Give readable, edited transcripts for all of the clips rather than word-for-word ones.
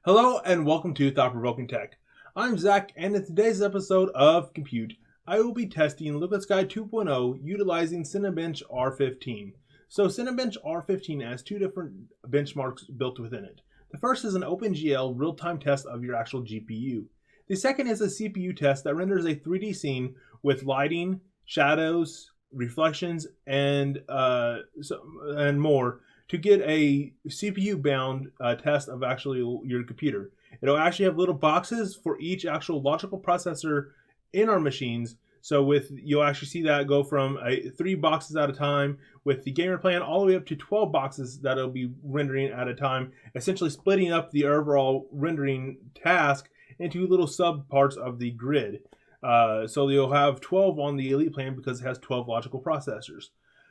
Hello and welcome to Thought-Provoking Tech. I'm Zach, and in today's episode of Compute, I will be testing LiquidSky 2.0 utilizing Cinebench R15. So Cinebench R15 has two different benchmarks built within it. The first is an Opengl real-time test of your actual GPU. The second is a CPU test that renders a 3D scene with lighting, shadows, reflections, and more to get a CPU-bound test of actually your computer. It'll actually have little boxes for each actual logical processor in our machines. So you'll actually see that go from 3 boxes at a time with the gamer plan all the way up to 12 boxes that it'll be rendering at a time, essentially splitting up the overall rendering task into little sub parts of the grid. So you'll have 12 on the Elite plan because it has 12 logical processors.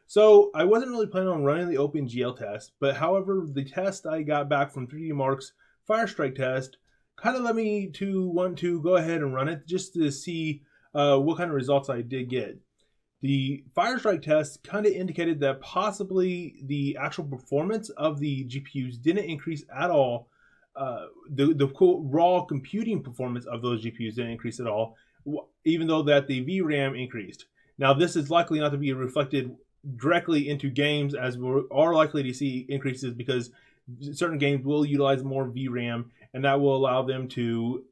So I wasn't really planning on running the Opengl test, but however, the test I got back from 3D Mark's Firestrike test kind of led me to want to go ahead and run it just to see what kind of results I did get. The Firestrike test kind of indicated that possibly the actual performance of the GPUs didn't increase at all. The raw computing performance of those GPUs didn't increase at all, even though that the VRAM increased. Now, this is likely not to be reflected directly into games, as we are likely to see increases because certain games will utilize more VRAM, and that will allow them to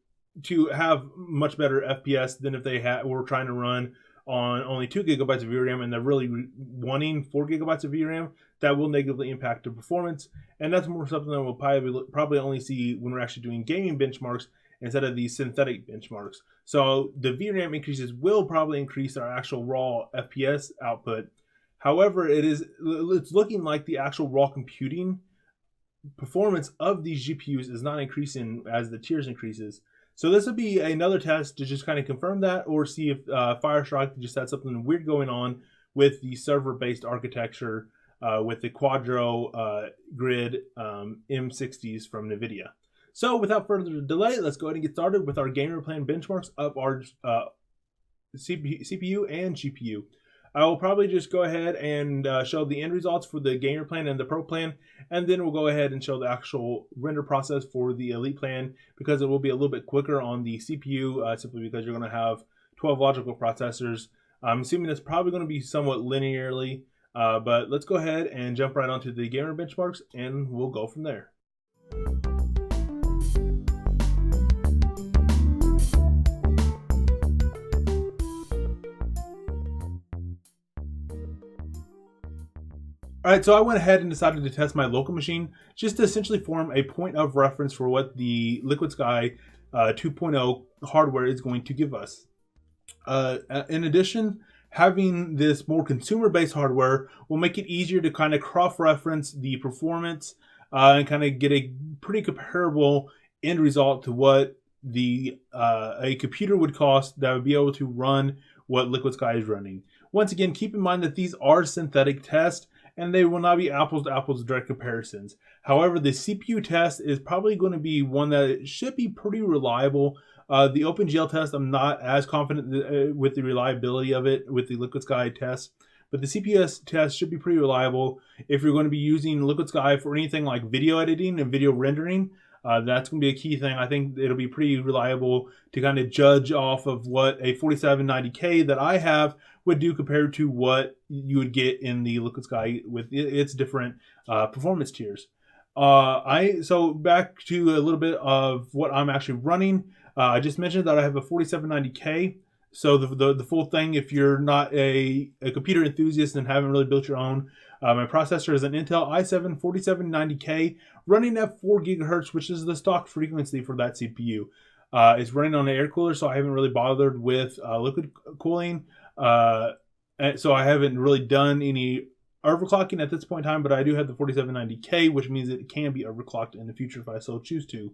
have much better FPS than if they were trying to run on only 2 gigabytes of VRAM and they're really wanting 4 gigabytes of VRAM. That will negatively impact the performance, and that's more something that we'll probably only see when we're actually doing gaming benchmarks instead of these synthetic benchmarks. So the VRAM increases will probably increase our actual raw FPS output. However, it's looking like the actual raw computing performance of these GPUs is not increasing as the tiers increases. So this would be another test to just kind of confirm that, or see if Firestrike just had something weird going on with the server-based architecture with the Quadro grid M60s from NVIDIA. So without further delay, let's go ahead and get started with our gamer plan benchmarks of our CPU and GPU. I will probably just go ahead and show the end results for the gamer plan and the pro plan, and then we'll go ahead and show the actual render process for the elite plan, because it will be a little bit quicker on the CPU simply because you're going to have 12 logical processors. I'm assuming it's probably going to be somewhat linearly, but let's go ahead and jump right onto the gamer benchmarks and we'll go from there. Alright, so I went ahead and decided to test my local machine just to essentially form a point of reference for what the LiquidSky 2.0 hardware is going to give us. In addition, having this more consumer-based hardware will make it easier to kind of cross-reference the performance and kind of get a pretty comparable end result to what a computer would cost that would be able to run what LiquidSky is running. Once again, keep in mind that these are synthetic tests, and they will not be apples to apples direct comparisons. However, the CPU test is probably going to be one that should be pretty reliable. The Opengl test, I'm not as confident with the reliability of it with the LiquidSky test, but the CPU test should be pretty reliable. If you're going to be using LiquidSky for anything like video editing and video rendering, that's going to be a key thing. I think it'll be pretty reliable to kind of judge off of what a 4790K that I have would do compared to what you would get in the LiquidSky with its different performance tiers. So back to a little bit of what I'm actually running. I just mentioned that I have a 4790K. So the full thing, if you're not a computer enthusiast and haven't really built your own, my processor is an Intel i7 4790K running at 4 gigahertz, which is the stock frequency for that CPU. It's running on an air cooler, so I haven't really bothered with liquid cooling. So I haven't really done any overclocking at this point in time, but I do have the 4790K, which means it can be overclocked in the future if I so choose to.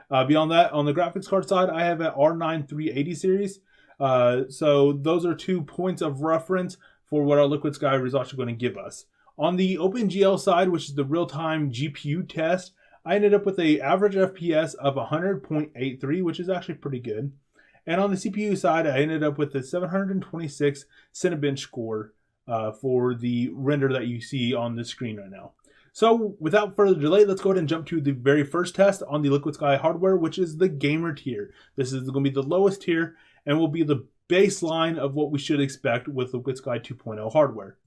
Beyond that, on the graphics card side, I have an R9 380 series. So those are 2 points of reference for what our LiquidSky results are going to give us. On the Opengl side, which is the real-time GPU test, I ended up with an average FPS of 100.83, which is actually pretty good. And on the CPU side, I ended up with a 726 Cinebench score for the render that you see on the screen right now. So without further delay, let's go ahead and jump to the very first test on the LiquidSky hardware, which is the gamer tier. This is going to be the lowest tier and will be the baseline of what we should expect with LiquidSky 2.0 hardware.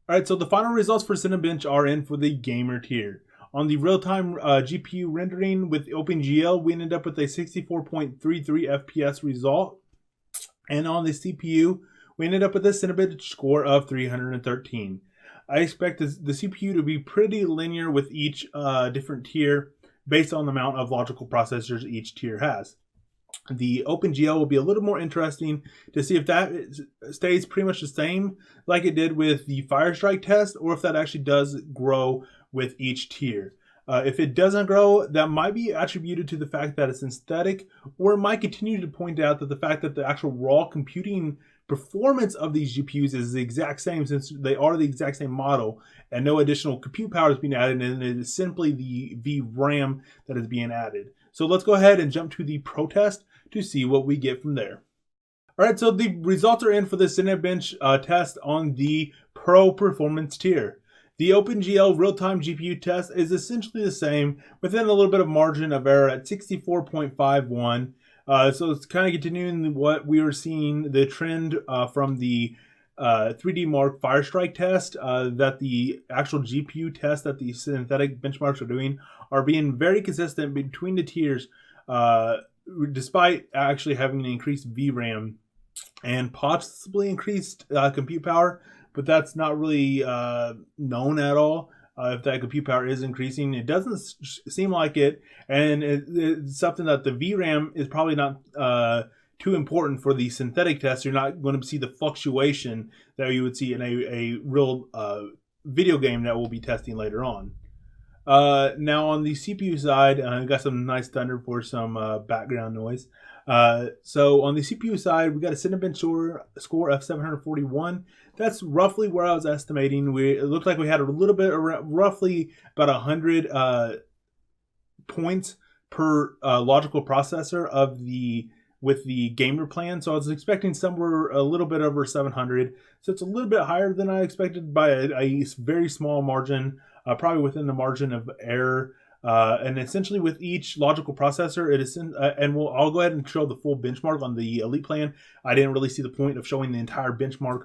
Alright, so the final results for Cinebench are in for the gamer tier. On the real-time GPU rendering with Opengl, we ended up with a 64.33 FPS result. And on the CPU, we ended up with a Cinebench score of 313. I expect the CPU to be pretty linear with each different tier based on the amount of logical processors each tier has. The Opengl will be a little more interesting to see if that stays pretty much the same like it did with the Firestrike test, or if that actually does grow with each tier. If it doesn't grow, that might be attributed to the fact that it's synthetic, or it might continue to point out that the fact that the actual raw computing performance of these GPUs is the exact same, since they are the exact same model and no additional compute power is being added, and it is simply the VRAM that is being added. So let's go ahead and jump to the pro test to see what we get from there. Alright, so the results are in for the Cinebench test on the Pro Performance tier. The Opengl real-time GPU test is essentially the same, within a little bit of margin of error at 64.51. So it's kind of continuing what we were seeing, the trend from the 3D Mark Firestrike test, that the actual GPU test that the synthetic benchmarks are doing are being very consistent between the tiers, despite actually having an increased VRAM and possibly increased compute power, but that's not really known at all. If that compute power is increasing, it doesn't seem like it, and it's something that the VRAM is probably not too important for the synthetic test. You're not going to see the fluctuation that you would see in a real video game that we'll be testing later on. Now on the CPU side, I got some nice thunder for some background noise. So on the CPU side, we got a Cinebench score of 741. That's roughly where I was estimating. It looked like we had a little bit around, roughly about 100 points per logical processor with the gamer plan. So I was expecting somewhere a little bit over 700. So it's a little bit higher than I expected by a very small margin, probably within the margin of error. And essentially with each logical processor, it is I'll go ahead and show the full benchmark on the Elite plan. I didn't really see the point of showing the entire benchmark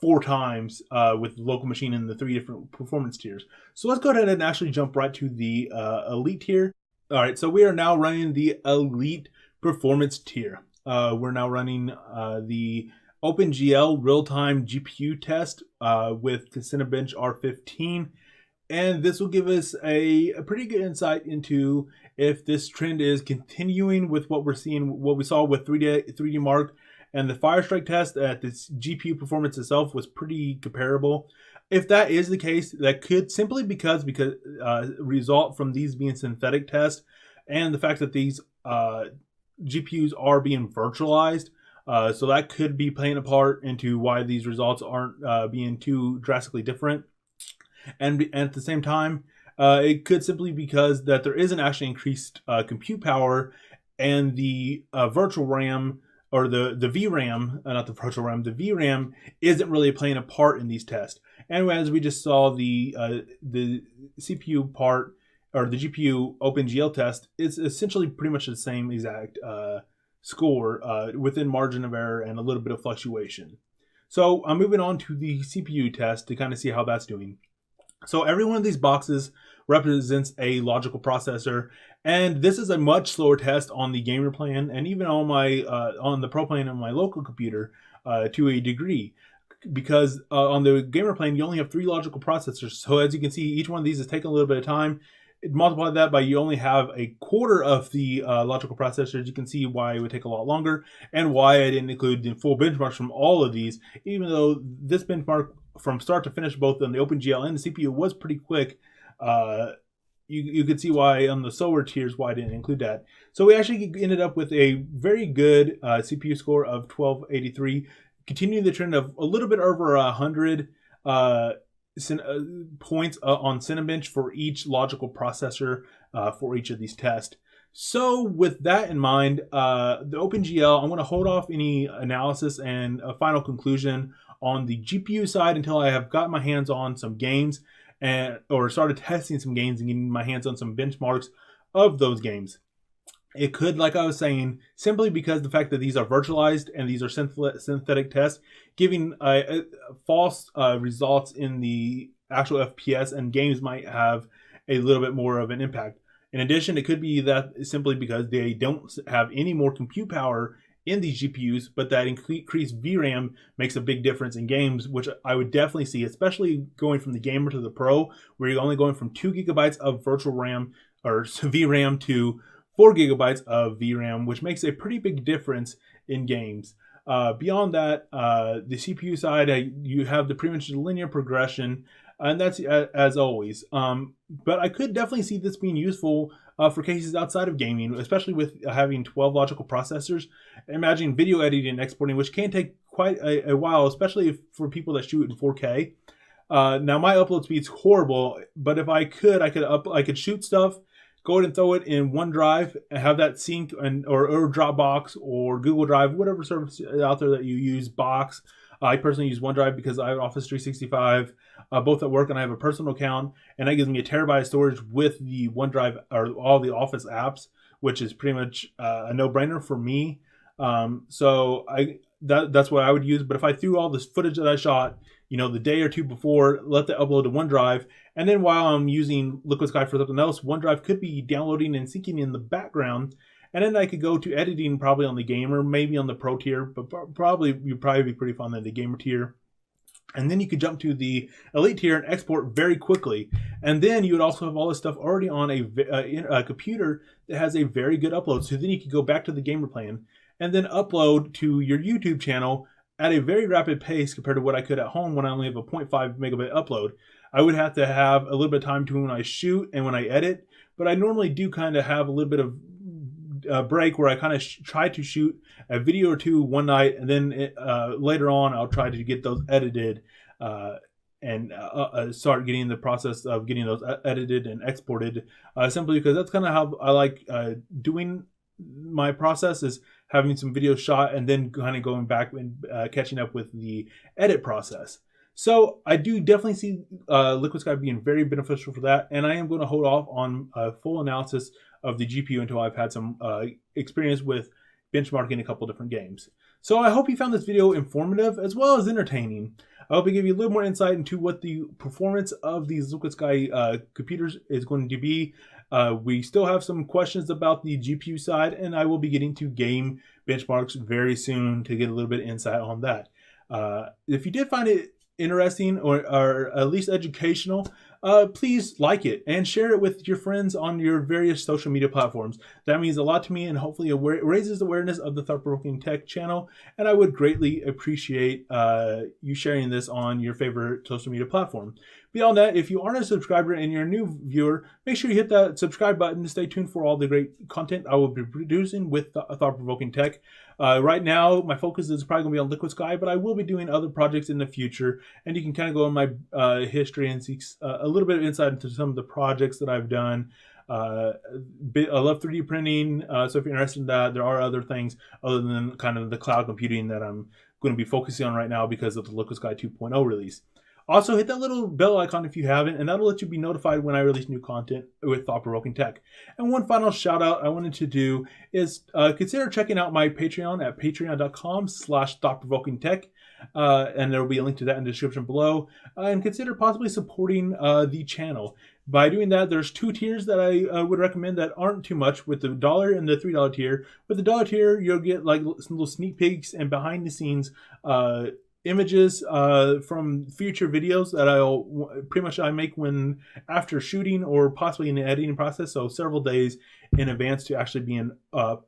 4 times with the local machine in the 3 different performance tiers. So let's go ahead and actually jump right to the Elite tier. All right, so we are now running the Elite performance tier. We're now running the Opengl real-time GPU test with the Cinebench R15. And this will give us a pretty good insight into if this trend is continuing with what we're seeing, what we saw with 3D Mark and the Firestrike test. That this GPU performance itself was pretty comparable. If that is the case, that could simply because result from these being synthetic tests and the fact that these GPUs are being virtualized. So that could be playing a part into why these results aren't being too drastically different. And at the same time, it could simply because that there isn't actually increased compute power, and the virtual RAM, or the VRAM, not the virtual RAM, the VRAM isn't really playing a part in these tests. And as we just saw, the CPU part, or the GPU Opengl test, is essentially pretty much the same exact score within margin of error and a little bit of fluctuation. So I'm moving on to the CPU test to kind of see how that's doing. So every one of these boxes represents a logical processor, and this is a much slower test on the gamer plan, and even on my on the pro plan on my local computer to a degree, because on the gamer plan you only have 3 logical processors. So as you can see, each one of these is taking a little bit of time. Multiply that by you only have a quarter of the logical processors. You can see why it would take a lot longer, and why I didn't include the full benchmarks from all of these, even though this benchmark from start to finish, both on the Opengl and the CPU, was pretty quick. You could see why on the slower tiers why I didn't include that. So we actually ended up with a very good CPU score of 1283, continuing the trend of a little bit over 100 points on Cinebench for each logical processor for each of these tests. So with that in mind, the Opengl, I'm going to hold off any analysis and a final conclusion on the GPU side until I have got my hands on some games or started testing some games and getting my hands on some benchmarks of those games. It could, like I was saying, simply because the fact that these are virtualized and these are synthetic tests, giving false results in the actual FPS, and games might have a little bit more of an impact. In addition, it could be that simply because they don't have any more compute power in these GPUs, but that increased VRAM makes a big difference in games, which I would definitely see, especially going from the gamer to the pro, where you're only going from 2 gigabytes of virtual RAM or VRAM to 4 gigabytes of VRAM, which makes a pretty big difference in games. Beyond that, the CPU side, you have the pretty much linear progression, and that's as always. But I could definitely see this being useful for cases outside of gaming, especially with having 12 logical processors. Imagine video editing and exporting, which can take quite a while, especially for people that shoot in 4K. Now my upload speed's horrible, but if I could shoot stuff, go ahead and throw it in OneDrive and have that sync or Dropbox or Google Drive, whatever service out there that you use, Box. I personally use OneDrive because I have Office 365, both at work, and I have a personal account, and that gives me a terabyte of storage with the OneDrive or all the Office apps, which is pretty much a no-brainer for me. So that's what I would use. But if I threw all this footage that I shot, the day or two before, let that upload to OneDrive, and then while I'm using LiquidSky for something else, OneDrive could be downloading and syncing in the background, and then I could go to editing probably on the gamer, maybe on the pro tier, but you'd probably be pretty fun on the gamer tier. And then you could jump to the elite tier and export very quickly. And then you would also have all this stuff already on a computer that has a very good upload. So then you could go back to the gamer plan and then upload to your YouTube channel at a very rapid pace compared to what I could at home when I only have a 0.5 megabit upload. I would have to have a little bit of time between when I shoot and when I edit, but I normally do kind of have a little bit of a break where I kind of try to shoot a video or two one night, and then later on I'll try to get those edited and start getting the process of getting those edited and exported, simply because that's kind of how I like doing my process, is having some videos shot and then kind of going back and catching up with the edit process. So I do definitely see LiquidSky being very beneficial for that, and I am going to hold off on a full analysis of the GPU until I've had some experience with benchmarking a couple different games. So I hope you found this video informative as well as entertaining. I hope it gave you a little more insight into what the performance of these LiquidSky computers is going to be. We still have some questions about the GPU side, and I will be getting to game benchmarks very soon to get a little bit of insight on that. If you did find it interesting or at least educational, please like it and share it with your friends on your various social media platforms. That means a lot to me, and hopefully it raises awareness of the Provoking Tech channel, and I would greatly appreciate you sharing this on your favorite social media platform. Beyond that, if you aren't a subscriber and you're a new viewer, make sure you hit that subscribe button to stay tuned for all the great content I will be producing with Thought-Provoking Tech. Right now, my focus is probably going to be on LiquidSky, but I will be doing other projects in the future, and you can kind of go in my history and see a little bit of insight into some of the projects that I've done. I love 3D printing, so if you're interested in that, there are other things other than kind of the cloud computing that I'm going to be focusing on right now because of the LiquidSky 2.0 release. Also, hit that little bell icon if you haven't, and that'll let you be notified when I release new content with Thought-Provoking Tech. And one final shout out I wanted to do is consider checking out my Patreon at patreon.com/thoughtprovokingtech. And there will be a link to that in the description below. And consider possibly supporting the channel. By doing that, there's 2 tiers that I would recommend that aren't too much, with the $1 and the $3 tier. With the $1 tier, you'll get like some little sneak peeks and behind the scenes images from future videos that I make when after shooting or possibly in the editing process, so several days in advance to actually being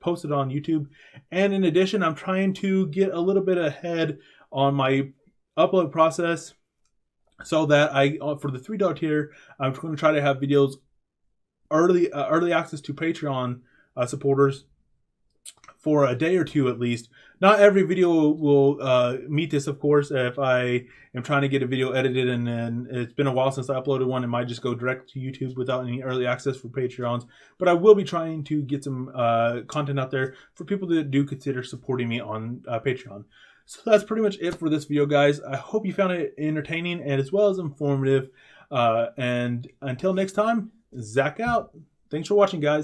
posted on YouTube. And in addition, I'm trying to get a little bit ahead on my upload process so that for the $3 tier, I'm going to try to have videos early access to Patreon supporters for a day or two at least. Not every video will meet this, of course. If I am trying to get a video edited and then it's been a while since I uploaded one, it might just go direct to YouTube without any early access for Patreons. But I will be trying to get some content out there for people that do consider supporting me on Patreon. So that's pretty much it for this video, guys. I hope you found it entertaining and as well as informative. And until next time, Zach out. Thanks for watching, guys.